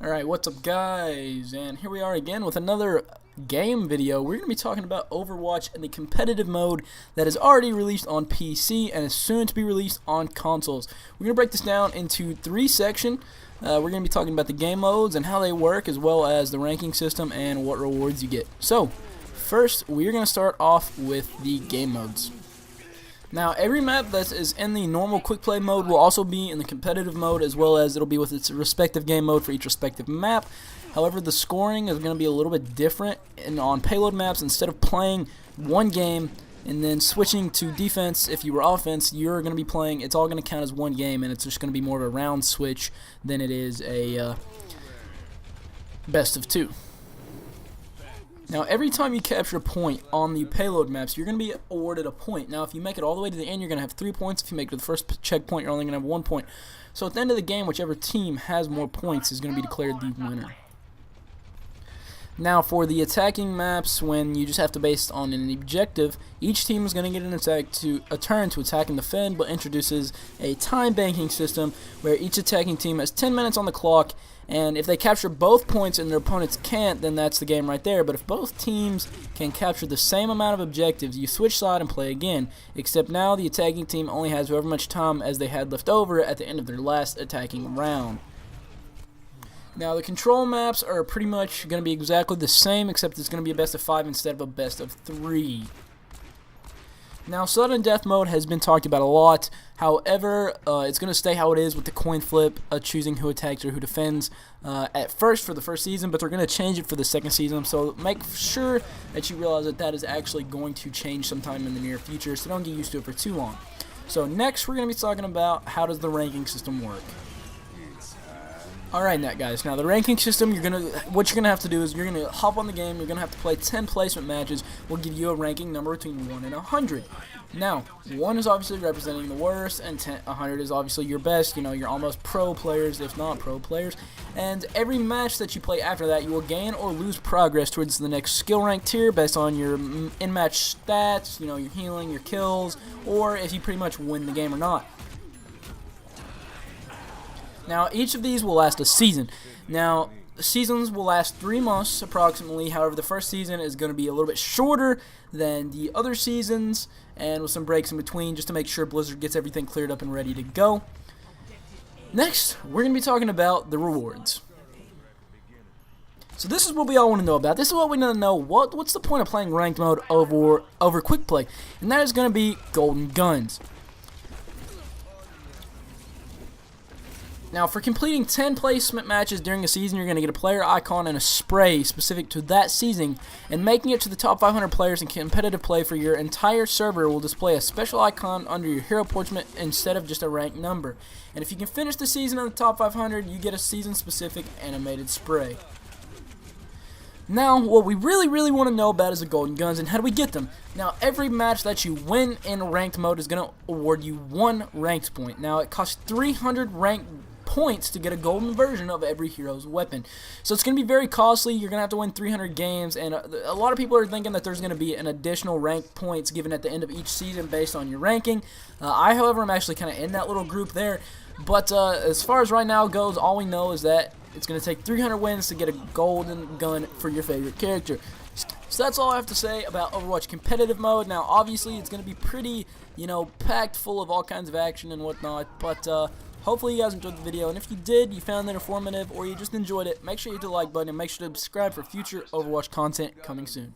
Alright, what's up guys? And here we are again with another game video. We're going to be talking about Overwatch and the competitive mode that is already released on PC and is soon to be released on consoles. We're going to break this down into three sections. We're going to be talking about the game modes and how they work, as well as the ranking system and what rewards you get. So, first we're going to start off with the game modes. Now, every map that is in the normal quick play mode will also be in the competitive mode, as well as it'll be with its respective game mode for each respective map. However, the scoring is going to be a little bit different. And on payload maps, instead of playing one game and then switching to defense, if you were offense, you're going to be playing, it's all going to count as one game, and it's just going to be more of a round switch than it is a best of two. Now, every time you capture a point on the payload maps, you're going to be awarded a point. Now, if you make it all the way to the end, you're going to have 3 points. If you make it to the first checkpoint, you're only going to have 1 point. So at the end of the game, whichever team has more points is going to be declared the winner. Now, for the attacking maps, when you just have to base on an objective, each team is going to get a turn to attack and defend, but introduces a time banking system where each attacking team has 10 minutes on the clock, and if they capture both points and their opponents can't, then that's the game right there. But if both teams can capture the same amount of objectives, you switch side and play again, except now the attacking team only has however much time as they had left over at the end of their last attacking round. Now, the control maps are pretty much going to be exactly the same, except it's going to be a best of 5 instead of a best of 3. Now, sudden death mode has been talked about a lot. However, it's going to stay how it is with the coin flip, choosing who attacks or who defends at first for the first season, but they're going to change it for the second season. So make sure that you realize that that is actually going to change sometime in the near future, so don't get used to it for too long. So next, we're going to be talking about how does the ranking system work. Alright guys, now the ranking system, what you're gonna have to do is you're gonna hop on the game, you're gonna have to play 10 placement matches. We'll give you a ranking number between 1 and 100. Now, 1 is obviously representing the worst, and 100 is obviously your best, you're almost pro players, if not pro players. And every match that you play after that, you will gain or lose progress towards the next skill rank tier based on your in-match stats, your healing, your kills, or if you pretty much win the game or not. Now, each of these will last a season. Now, the seasons will last 3 months approximately. However, the first season is going to be a little bit shorter than the other seasons, and with some breaks in between just to make sure Blizzard gets everything cleared up and ready to go. Next, we're going to be talking about the rewards. So this is what we all want to know about. This is what we want to know. What's the point of playing ranked mode over quick play? And that is going to be golden guns. Now, for completing 10 placement matches during a season, you're going to get a player icon and a spray specific to that season, and making it to the top 500 players in competitive play for your entire server will display a special icon under your hero portrait instead of just a rank number. And if you can finish the season in the top 500, you get a season-specific animated spray. Now, what we really want to know about is the golden guns and how do we get them. Now, every match that you win in ranked mode is going to award you 1 ranked point. Now, it costs 300 ranked points to get a golden version of every hero's weapon. So it's going to be very costly. You're going to have to win 300 games, and a lot of people are thinking that there's going to be an additional ranked points given at the end of each season based on your ranking. I, however, am actually kind of in that little group there. But as far as right now goes, all we know is that it's going to take 300 wins to get a golden gun for your favorite character. So that's all I have to say about Overwatch competitive mode. Now, obviously, it's going to be pretty, packed full of all kinds of action and whatnot, but hopefully you guys enjoyed the video, and if you did, you found it informative, or you just enjoyed it, make sure you hit the like button and make sure to subscribe for future Overwatch content coming soon.